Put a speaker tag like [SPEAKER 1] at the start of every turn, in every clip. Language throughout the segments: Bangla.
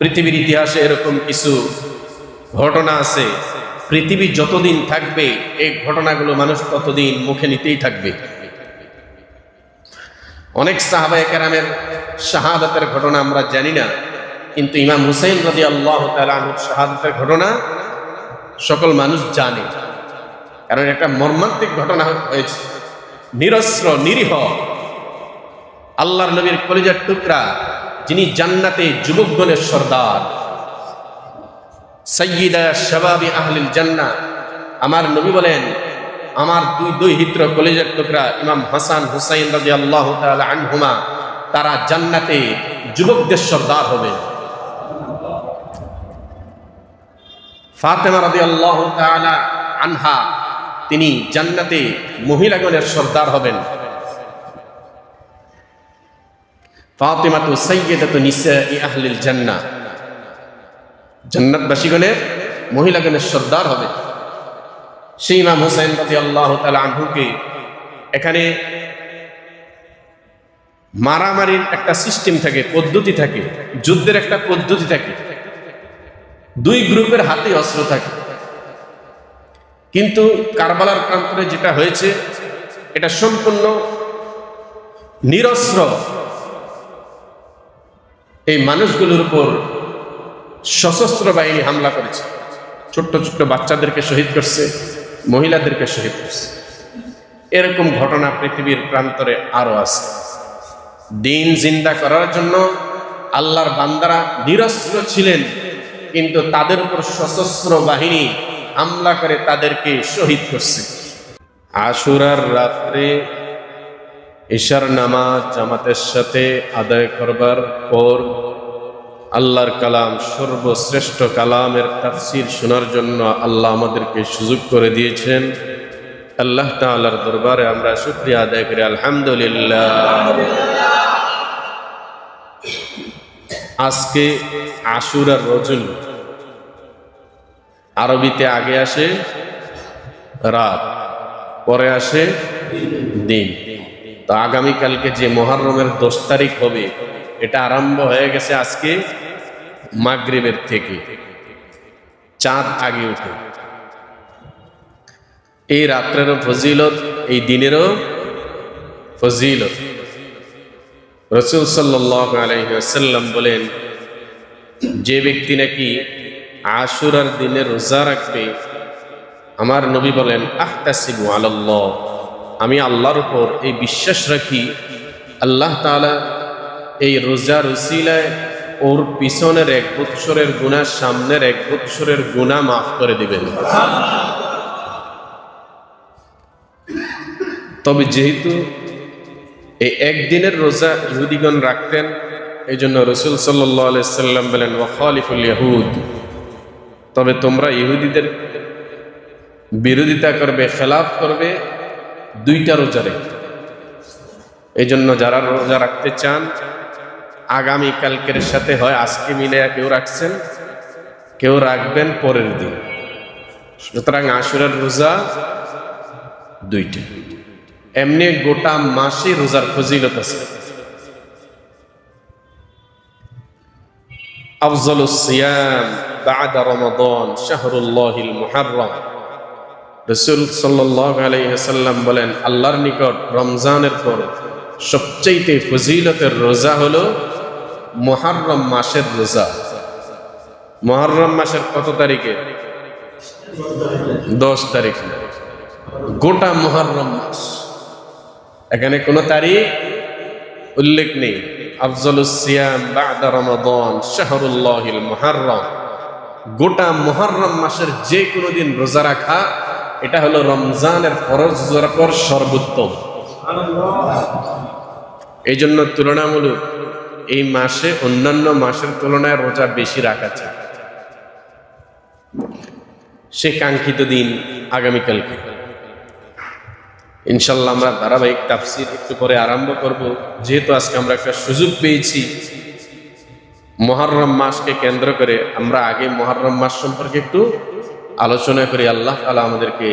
[SPEAKER 1] পৃথিবীর ইতিহাসে এরকম কিছু ঘটনা আছে, পৃথিবী যতদিন থাকবে এই ঘটনাগুলো মানুষ ততদিন মুখে নিতেই থাকবে। অনেক সাহাবায়ে কেরামের শাহাদাতের ঘটনা আমরা জানি না, কিন্তু ইমাম হুসাইন রাদিয়াল্লাহু তাআলা আনহুর শাহাদাতের ঘটনা সকল মানুষ জানে, কারণ একটা মর্মান্তিক ঘটনা হয়েছে। নিরস্ত্র নিরীহ আল্লাহর নবীর কলিজার টুকরা, যিনি জান্নাতে যুবকগণের সর্দার, সাইয়্যিদা শাবাবি আহলিল জান্নাহ, আমার নবী বলেন আমার দুই হিত্র কলিজার টুকরা ইমাম হাসান হুসাইন রাদিয়াল্লাহু তাআলা আনহুমা, তারা জান্নাতে যুবকদের সর্দার হবে। ফাতেমা রাদিয়াল্লাহু তাআলা আনহা, তিনি জান্নাতে মহিলাগণের সর্দার হবেন। ফাতিমাতু সাইয়্যিদাতু নিসাই আহলিল জান্নাহ, জান্নাতবাসীগণের মহিলাগণের সর্দার হবে। সেই ইমাম হুসাইন রাদিয়াল্লাহু তাআলা আনহুকে এখানে মারামারির একটা সিস্টেম থাকে, পদ্ধতি থাকে, যুদ্ধের একটা পদ্ধতি থাকে, দুই গ্রুপের হাতে অস্ত্র থাকে। কিন্তু কারবালার প্রান্তরে যেটা হয়েছে এটা সম্পূর্ণ নিরস্ত্র এই মানুষগুলোর উপর সশস্ত্র বাহিনী হামলা করেছে, ছোট্ট ছোট্ট বাচ্চাদেরকে শহীদ করছে, মহিলাদেরকে শহীদ করছে। এরকম ঘটনা পৃথিবীর প্রান্তরে আরো আছে। দিন জিন্দা করার জন্য আল্লাহর বান্দারা নিরস্ত্র ছিলেন, কিন্তু তাদের উপর সশস্ত্র বাহিনী হামলা করে তাদেরকে শহীদ করছে। আশুরার রাত্রে ইশার নামাজ জামাতের সাথে আদায় করবার পর আল্লাহর কালাম, সর্বশ্রেষ্ঠ কালামের তাফসীর শোনার জন্য আল্লাহ আমাদেরকে সুযোগ করে দিয়েছেন। আল্লাহ তাআলার দরবারে আমরা শুকরিয়া আদায় করি, আলহামদুলিল্লাহ। আজকে আশুরার রজনী, আরবিতে আগে আসে রাত, পরে আসে দিন। তো আগামীকালকে যে মুহররমের 10 তারিখ হবে, এটা আরম্ভ হয়ে গেছে আজকে মাগরিবের থেকে, চাঁদ আগে উঠে। এই রাত্রেরও ফজিলত, এই দিনেরও ফজিলত। রাসূল সাল্লাল্লাহু আলাইহি ওয়াসাল্লাম বলেন, যে ব্যক্তি নাকি আশুরার দিনে রোজা রাখবে, আমার নবী বলেন আহতাসিবু আলাল্লাহ, আমি আল্লাহর উপর এই বিশ্বাস রাখি, আল্লাহ তাআলা এই রোজার উসিলায় ওর পিছনের 1 বৎসরের গুনাহ, সামনের 1 বৎসরের গুনাহ মাফ করে দিবেন। তবে যেহেতু এই একদিনের রোজা ইহুদিগণ রাখতেন, এই জন্য রাসূল সাল্লাল্লাহু আলাইহি ওয়াসাল্লাম বলেন ওয়া খালিফুল ইয়াহুদ, তবে তোমরা ইহুদিদের বিরোধিতা করবে, খেলাফ করবে 2টা রোজা রেখে। এই জন্য যারা রোজা রাখতে চান, আগামী কালকের সাথে হয় আজকে মিলে কেউ রাখছেন, কেউ রাখবেন পরের দিন। সুতরাং আশুরার রোজা 2টা। এমনি গোটা মাসে রোজার ফজিলত আছে। আফজালুস সিয়াম বা'দা রমাদান শাহরুল্লাহিল মুহাররম। রাসূল সাল্লাল্লাহু আলাইহি ওয়াসাল্লাম বলেন, আল্লাহর নিকট রমজানের পর সবচেয়ে ফজিলতের রোজা হলো মুহররম মাসের রোজা। মুহররম মাসের কত তারিখে? 10 তারিখ। গোটা মুহররম মাস, এখানে কোনো তারিখ উল্লেখ নেই। আফজালুস সিয়াম বা'দা রমাদান শাহরুল্লাহিল মুহাররম। গোটা মুহররম মাসের যে কোনো দিন রোজা রাখা, এটা হলো রমজানের ফরজ রোজার পর সর্বোত্তম। এই জন্য তুলনামূলক এই মাসে অন্যান্য মাসের তুলনায় রোজা বেশি রাখা চাই। সে কাঙ্ক্ষিত দিন আগামীকালকে ইনশাল্লাহ আমরা ধারাবাহিক তাফসীর একটু পরে আরম্ভ করব। যেহেতু আজকে আমরা একটা সুযোগ পেয়েছি মুহররম মাসকে কেন্দ্র করে, আমরা আগে মুহররম মাস সম্পর্কে একটু আলোচনা করি। আল্লাহ তাআলা আমাদেরকে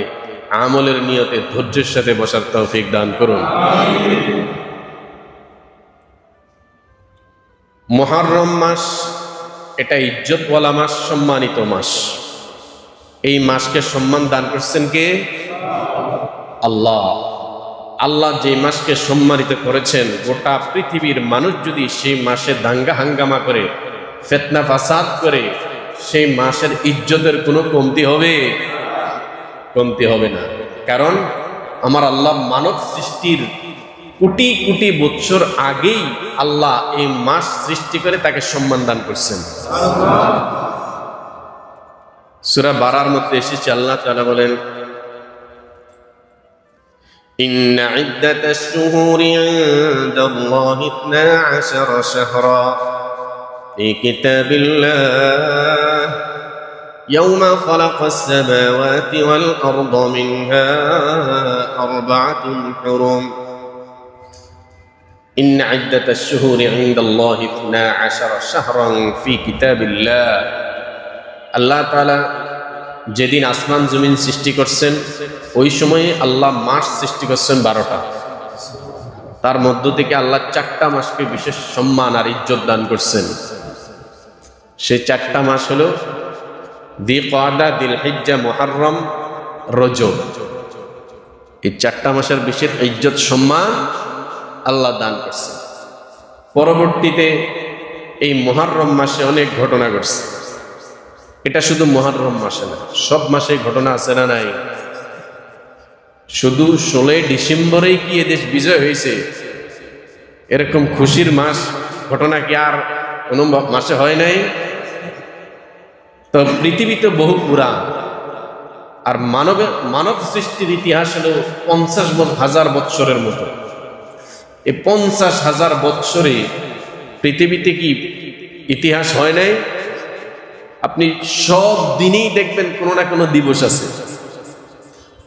[SPEAKER 1] আমলের নিয়তে ধৈর্যের সাথে বসার তৌফিক দান করুন। আমিন। মুহররম মাস এটা ইজ্জতওয়ালা মাস, সম্মানিত মাস। এই মাসকে সম্মান দান করছেন কে? আল্লাহ। আল্লাহ যে মাসকে সম্মানিত করেছেন, গোটা পৃথিবীর মানুষ যদি সেই মাসে দাঙ্গা হাঙ্গামা করে, ফিতনা ফাসাদ করে, সেই মাসের ইজ্জতের কোনো কমতি হবে? কমতি হবে না। কারণ আমার আল্লাহ মানব সৃষ্টির কোটি কোটি বছর আগেই আল্লাহ এই মাস সৃষ্টি করে তাকে সম্মান দান করছেন। সূরা বারার মধ্যে এসেছে, আল্লাহ তাআলা বলেন, ইন্না ইদ্দাতাশ শুহুরি ইনদাল্লাহি 12 শাহরা ফি কিতাবিল্লাহ ইয়াওমা খালাকাস সামাওয়াতি ওয়াল আরদা মিনহা আরবা'তুন হুরুম। ইন্না ইদ্দাতাশ শুহুরি ইনদাল্লাহি 12 শাহরান ফি কিতাবিল্লাহ। আল্লাহ তাআলা যেদিন আসমান জমিন সৃষ্টি করছেন, ওই সময়ে আল্লাহ মাস সৃষ্টি করছেন 12টা। তার মধ্য থেকে আল্লাহ 4টা মাসকে বিশেষ সম্মান আর ইজ্জত দান করছেন। সেই 4টা মাস হলো যিলকাদা, যিলহিজ্জা, মুহররম, রজব। এই 4টা মাসের বিশেষ ইজ্জত সম্মান আল্লাহ দান করছেন। পরবর্তীতে এই মুহররম মাসে অনেক ঘটনা ঘটছে। এটা শুধু মুহররম মাসে না, সব মাসে ঘটনা আছে না নাই? শুধু 16 ডিসেম্বরেই কি এদেশ বিজয় হয়েছে এরকম খুশির মাস ঘটনা কি আর কোনো মাসে হয় নাই? তো পৃথিবী তো বহু পুরাণ, আর মানব সৃষ্টির ইতিহাস হলো 50,000 বৎসরের মতো। এই 50,000 বৎসরে পৃথিবীতে কি ইতিহাস হয় নাই? আপনি সব দিনেই দেখবেন কোনো না কোনো দিবস আছে।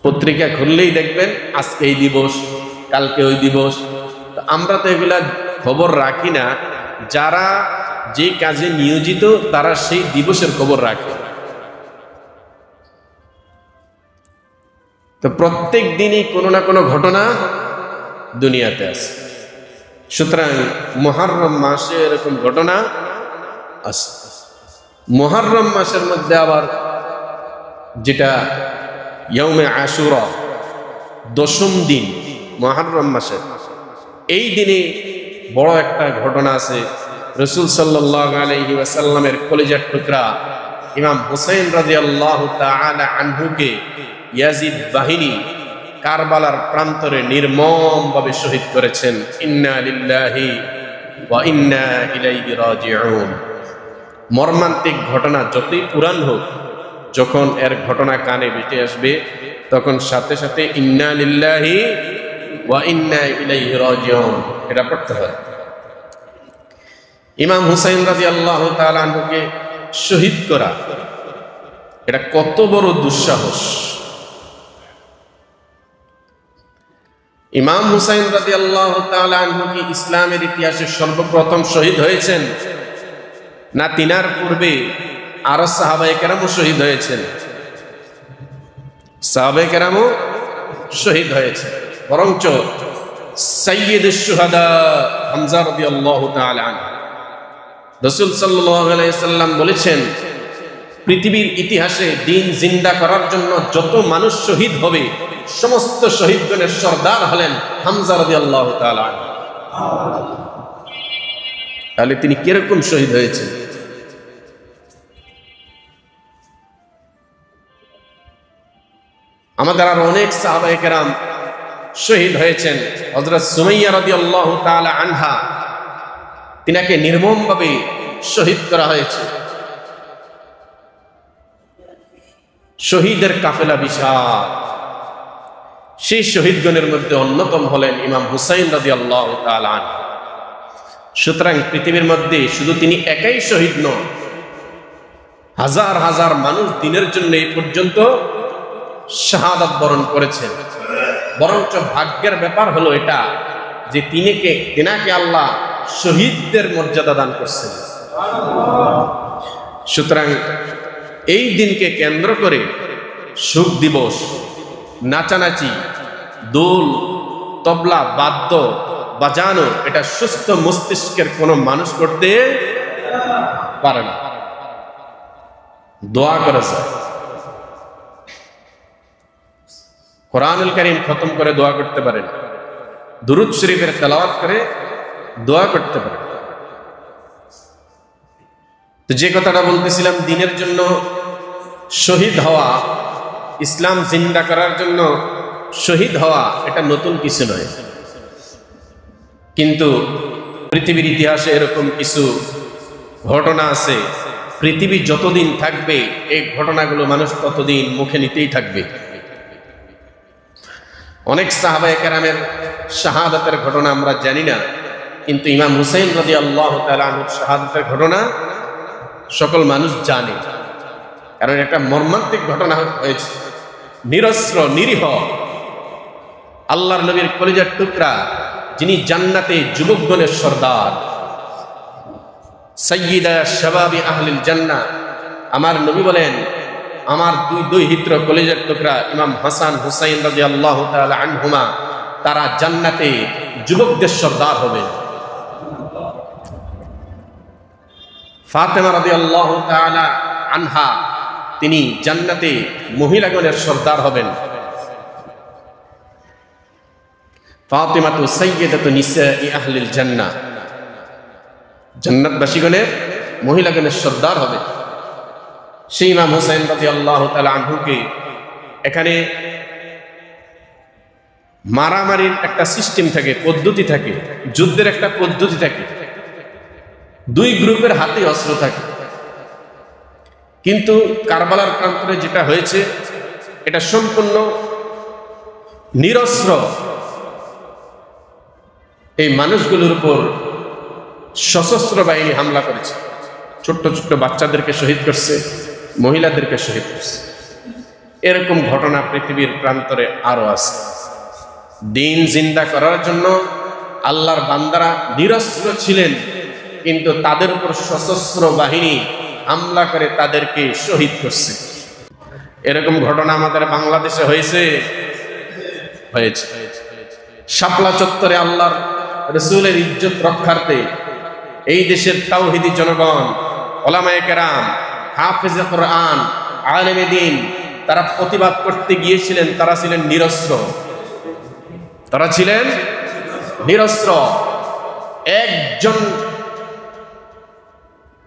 [SPEAKER 1] পত্রিকা খুললেই দেখবেন আজকে এই দিবস, কালকে ওই দিবস। আমরা তো এগুলা খবর রাখি না। যারা যে কাজে নিয়োজিত তারা সেই দিবসের খবর রাখে। তো প্রত্যেক দিনই কোনো না কোনো ঘটনা দুনিয়াতে আছে। সুতরাং মুহররম মাসে এরকম ঘটনা আছে। মুহররম মাসের মধ্যে আবার যেটা ইয়াউমে আশুরা, 10ম দিন মুহররম মাসের, এই দিনে বড় একটা ঘটনা আছে। রাসূল সাল্লাল্লাহু আলাইহি ওয়াসাল্লামের কলিজার টুকরা ইমাম হুসাইন রাদিয়াল্লাহু তাআলা আনহুকে ইয়াজিদ বাহিনী কারবালার প্রান্তরে নির্মমভাবে শহীদ করেছেন। ইন্না লিল্লাহি ওয়া ইন্না ইলাইহি রাজিউন। মর্মান্তিক ঘটনা যতই পুরান হোক, যখন এর ঘটনা কানে বেঁচে আসবে তখন সাথে সাথে ইন্না লিল্লাহি ওয়া ইন্না ইলাইহি রাজিউন এটা পড়তে হয়। ইমাম হুসাইন রাদিয়াল্লাহু তাআলা আনহুকে শহীদ করা এটা কত বড় দুঃসাহস। ইমাম হুসাইন রাদিয়াল্লাহু তাআলা আনহু কি ইসলামের ইতিহাসে সর্বপ্রথম শহীদ হয়েছেন, না তিনার পূর্বে আরো সাহাবায়ে কেরামও শহীদ হয়েছেন? সাহাবায়ে কেরামও শহীদ হয়েছে। বরঞ্চ সাইয়্যিদুশ শুহাদা হামজা রাদিয়াল্লাহু তাআলা আনহু, রাসূল সাল্লাল্লাহু আলাইহি সাল্লাম বলেছেন, পৃথিবীর ইতিহাসে দ্বীন জিন্দা করার জন্য যত মানুষ শহীদ হবে সমস্ত শহীদগণের সর্দার হলেন হামজা রাদিয়াল্লাহু তাআলা আনহু। তাহলে তিনি কিরকম শহীদ হয়েছেন? আমাদের আর অনেক সাহাবায়ে কেরাম শহীদ হয়েছেন। হযরত সুমাইয়া রাদিয়াল্লাহু তাআলা আনহা, তিনাকে নির্মমভাবে শহীদ করা হয়েছে। শহীদের কাফেলা বিশাল। সেই শহীদগণের মধ্যে অন্যতম হলেন ইমাম হুসাইন রাদিয়াল্লাহু তাআলা আনহু। সুতরাং পৃথিবীর মধ্যে শুধু তিনি একাই শহীদ নন, হাজার হাজার মানুষ দিনের জন্য এই পর্যন্ত শাহাদাত বরণ করেছেন। বরঞ্চ ভাগ্যের ব্যাপার হলো এটা যে তিনাকে আল্লাহ শহীদদের মর্যাদা দান করছেন। সুতরাং এই দিনকে কেন্দ্র করে শোক দিবস, নাচানাচি, দোল, তবলা, বাদ্য বাজানো, এটা সুস্থ মস্তিষ্কের কোনো মানুষ করতে পারে না। দোয়া করা যায়। কোরআনুল কারীম খতম করে দোয়া করতে পারেন, দুরূদ শরীফের তেলাওয়াত করে দোয়া করতে পারেন। তো যে কথাটা বলতেছিলাম, দ্বীনের জন্য শহীদ হওয়া, ইসলাম জিন্দা করার জন্য শহীদ হওয়া, এটা নতুন কিছু নয়। কিন্তু পৃথিবীর ইতিহাসে এরকম কিছু ঘটনা আছে, পৃথিবী যতদিন থাকবে এই ঘটনাগুলো মানুষ ততদিন মুখে নিতেই থাকবে। অনেক সাহাবায়ে কেরামের শাহাদাতের ঘটনা আমরা জানি না, কিন্তু ইমাম হুসাইন রাদিয়াল্লাহু তাআলা আনহুর শাহাদাতের ঘটনা সকল মানুষ জানে, কারণ একটা মর্মান্তিক ঘটনা হয়েছে। নিরস্ত্র নিরীহ আল্লাহর নবীর কলিজার টুকরা, যিনি জান্নাতে যুবকগণের সর্দার, সাইয়্যিদা শাবাবি আহলিল জান্নাহ, আমার নবী বলেন আমার দুই হিত্র কলিজার টুকরা ইমাম হাসান হুসাইন রাদিয়াল্লাহু তাআলা আনহুমা, তারা জান্নাতে যুবকদের সর্দার হবে। ফাতেমা রাদিয়াল্লাহু তাআলা আনহা, তিনি জান্নাতে মহিলাগণের সর্দার হবেন। ফাতিমাতু সাইয়্যিদাতু নিসাই আহলিল জান্নাহ, জান্নাতবাসীগণের মহিলাগণের সর্দার হবে। সেই ইমাম হুসাইন রাদিয়াল্লাহু তাআলা আনহুকে এখানে মারামারির একটা সিস্টেম থাকে, পদ্ধতি থাকে, যুদ্ধের একটা পদ্ধতি থাকে, দুই গ্রুপের হাতে অস্ত্র থাকে। কিন্তু কারবালার প্রান্তরে যেটা হয়েছে, এটা সম্পূর্ণ নিরস্ত্র এই মানুষগুলোর উপর সশস্ত্র বাহিনী হামলা করেছে। ছোট্ট ছোট্ট বাচ্চাদেরকে শহীদ করছে, মহিলাদেরকে শহীদ করছে। এরকম ঘটনা পৃথিবীর প্রান্তরে আরো আছে। দিন জিন্দা করার জন্য আল্লাহর বান্দারা নিরস্ত্র ছিলেন, কিন্তু তাদের উপর সশস্ত্র বাহিনী হামলা করে তাদেরকে শহীদ করছে। এরকম ঘটনা আমাদের বাংলাদেশে হয়েছে। শাপলা চত্বরে আল্লাহর রাসূলের ইজ্জত রক্ষার্থে এই দেশের তাওহীদি জনগণ, উলামায়ে কেরাম, হাফেজে কোরআন, আলেমে দ্বীন, তারা প্রতিবাদ করতে গিয়েছিলেন। তারা ছিলেন নিরস্ত্র, তারা ছিলেন নিরস্ত্র। একজন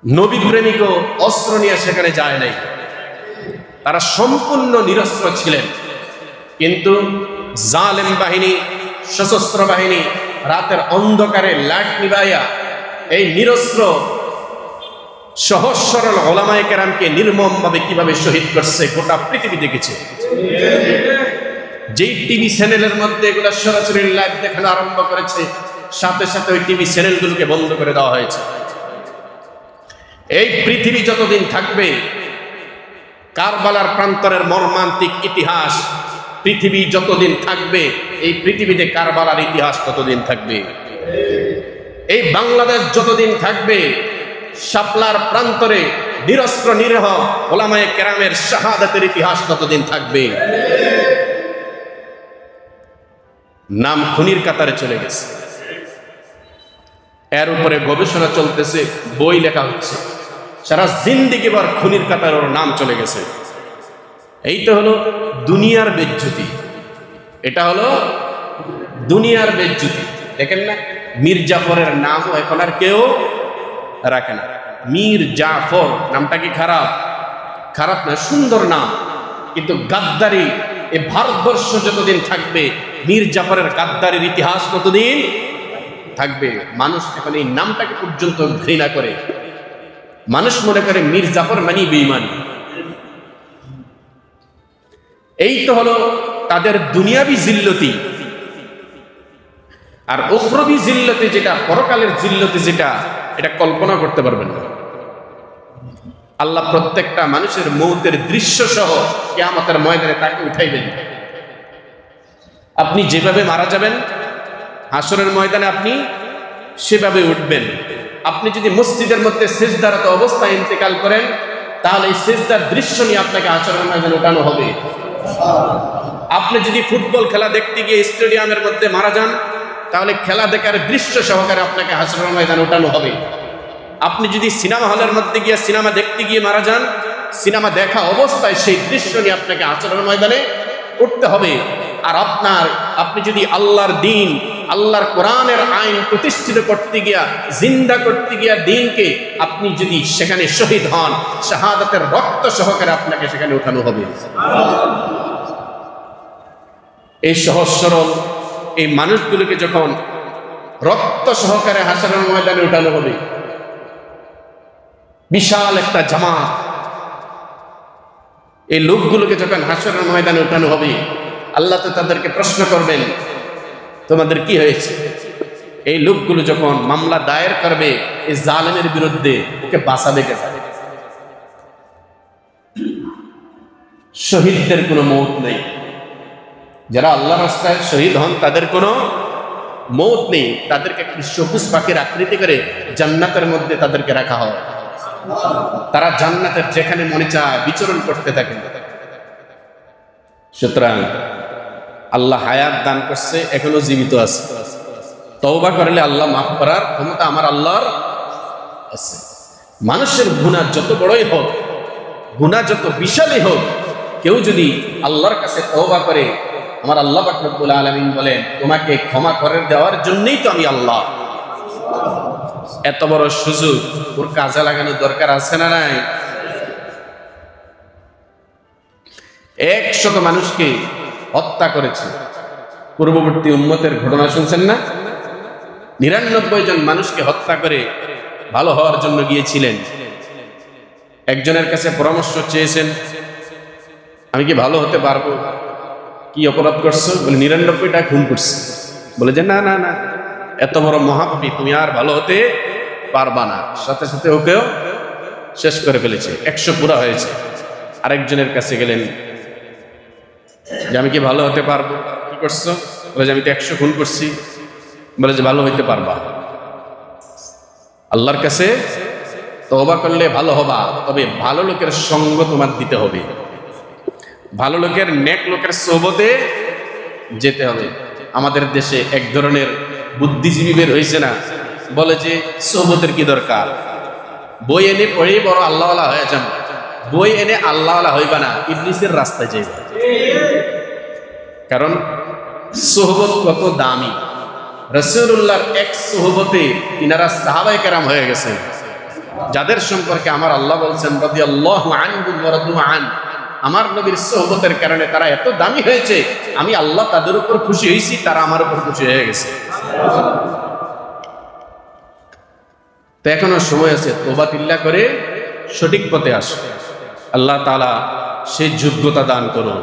[SPEAKER 1] নবী প্রেমিকও অস্ত্র নিয়ে সেখানে যায় নাই, তারা সম্পূর্ণ নিরস্ত্র ছিলেন। কিন্তু জালেম বাহিনী, সশস্ত্র বাহিনী রাতের অন্ধকারে লাট নিভাইয়া এই নিরস্ত্র সহজ সরল উলামায়ে কেরামকে নির্মমভাবে কিভাবে শহীদ করছে গোটা পৃথিবী দেখেছে। যেই টিভি চ্যানেলের মধ্যে এগুলো সরাসরি লাইভ দেখানো আরম্ভ করেছে, সাথে সাথে ওই টিভি চ্যানেলগুলোকে বন্ধ করে দেওয়া হয়েছে। এই পৃথিবী যতদিন থাকবে, কারবালার প্রান্তরের মর্মান্তিক ইতিহাস পৃথিবী যতদিন থাকবে, এই পৃথিবীতে কারবালার ইতিহাস ততদিন থাকবে। এই বাংলাদেশ যতদিন থাকবে, শাপলার প্রান্তরে নিরস্ত্র নিরীহ উলামায়ে কেরামের শাহাদাতের ইতিহাস ততদিন থাকবে। নাম খুনির কাতারে চলে গেছে, এর উপরে গবেষণা চলতেছে, বই লেখা হচ্ছে, সারা জিন্দেগি ভর খুনির কাতারে ওর নাম চলে গেছে। এই তো হলো দুনিয়ার বেজ্জতি, এটা হলো দুনিয়ার বেজ্জতি। দেখেন না, মীর জাফরের নামও এখন আর কেউ রাখে না। মীর জাফর নামটা কি খারাপ? খারাপ না, সুন্দর নাম। কিন্তু গাদ্দারি, এই ভারতবর্ষ যতদিন থাকবে, মীর জাফরের গাদ্দারির ইতিহাস ততদিন থাকবে। মানুষ এখন এই নামটাকে পর্যন্ত ঘৃণা করে, মানুষ মনে করে মীর জাফর মানে বেঈমান। এই তো হলো তাদের দুনিয়াবি জিল্লতি। আর উখরবি জিল্লতি যেটা, পরকালের জিল্লতি যেটা, এটা কল্পনা করতে পারবেন না। আল্লাহ প্রত্যেকটা মানুষের মৌতের দৃশ্য সহ কিয়ামতের ময়দানে তাকে উঠাইবেন। আপনি যেভাবে মারা যাবেন হাসরের ময়দানে আপনি সেভাবে উঠবেন। আপনি যদি মসজিদের মধ্যে সিজদারত অবস্থায় ইন্তেকাল করেন, তাহলে এই সিজদার দৃশ্য নিয়ে আপনাকে হাসরের ময়দানে উঠানো হবে। আপনি যদি ফুটবল খেলা দেখতে গিয়ে স্টেডিয়ামের মধ্যে মারা যান, তাহলে খেলা দেখার দৃশ্য সহকারে আপনাকে হাসরের ময়দানে উঠানো হবে। আপনি যদি সিনেমা হলের মধ্যে গিয়ে সিনেমা দেখতে গিয়ে মারা যান, সিনেমা দেখা অবস্থায় সেই দৃশ্য নিয়ে আপনাকে আচরণের ময়দানে উঠতে হবে। আর আপনি যদি আল্লাহর দিন, আল্লাহর কোরআনের আইন প্রতিষ্ঠিত করতে গিয়া, জিন্দা করতে গিয়া দিনকে আপনি যদি সেখানে শহীদ হন, শাহাদাতের রক্ত সহকারে আপনাকে সেখানে উঠানো হবে। এই সহজ সরল এই মানুষগুলোকে যখন রক্ত সহকারে হাসরের ময়দানে উঠানো হবে, বিশাল একটা জামাত, এই লোকগুলোকে যখন হাসরের ময়দানে উঠানো হবে, আল্লাহ তো তাদেরকে প্রশ্ন করবেন, তোমাদের কি হয়েছে? এই লোকগুলো যখন মামলা দায়ের করবে এই জালেমের বিরুদ্ধে, ওকে বাঁচাবে কে? শহীদদের কোনো মৌত নেই। যারা আল্লাহর রাস্তায় শহীদ হন তাদের কোনো মৌত নেই। তাদেরকে একটি সবুজ পাখির আকৃতি করে জান্নাতের মধ্যে তাদেরকে রাখা হয়। তারা জান্নাতের যেখানে মনে চায় বিচরণ করতে থাকেন। সুতরাং আল্লাহ হায়াত দান করছে, এখনো জীবিত আছে। তওবা করলে আল্লাহ মাফ করার ক্ষমতা আমার আল্লাহর আছে। মানুষের গুনাহ যত বড়ই হোক, গুনাহ যত বিশালই হোক, কেউ যদি আল্লাহর কাছে তওবা করে, আমার আল্লাহ পাক রব্বুল আলামিন বলেন, তোমাকে ক্ষমা করে দেওয়ার জন্যই তো আমি আল্লাহ। এত বড় সুযোগ ওর কাজে লাগানোর দরকার আছে না নাই? 100 মানুষকে হত্যা করেছে। পূর্ববর্তী উম্মতের ঘটনা শুনছেন না? 99 জন মানুষকে হত্যা করে ভালো হওয়ার জন্য গিয়েছিলেন। একজনের কাছে পরামর্শ চেয়েছেন, আমি কি ভালো হতে পারবো? কি অপরাধ করছো? বলে 99টা খুন করছে। বলে যে না না না, এত বড় মহাপাপী, তুমি আর ভালো হতে পারবা না। সাথে সাথে ওকেও শেষ করে ফেলেছে। 100 পুরা হয়েছে। আরেকজনের কাছে গেলেন যে আমি কি ভালো হতে পারবো? কি করছো? বলে যে আমি তো 100 খুন করছি। বলে যে ভালো হইতে পারবা। আল্লাহর কাছে তওবা করলে ভালো হবা, তবে ভালো লোকের সঙ্গ তোমার দিতে হবে। ভালো লোকের, নেক লোকের সোহবতে যেতে হবে। আমাদের দেশে এক ধরনের বুদ্ধিজীবী বের হয়েছে না, বলে যে সোহবতের কি দরকার, বই এনে পড়েই বড় আল্লাহওয়ালা হয়ে যান। বই এনে আল্লাহওয়ালা হইবা না, ইবলিসের রাস্তায় যাইবা। কারণ সোহবত কত দামি। রাসূলুল্লাহর এক সোহবতে ইনারা সাহাবায়ে কেরাম হয়ে গেছে, যাদের সম্পর্কে আমার আল্লাহ বলছেন রাদিয়াল্লাহু আনহুম ওয়া রাদু আন। আমার নবীর সোহবতের কারণে তারা এত দামি হয়েছে, আমি আল্লাহ তাদের উপর খুশি হয়েছি, তারা আমার উপর খুশি হয়ে গেছে। তো এখনো সময় আছে, তওবা তিল্লা করে সঠিক পথে আসো। আল্লাহ তাআলা সেই যোগ্যতা দান করুন।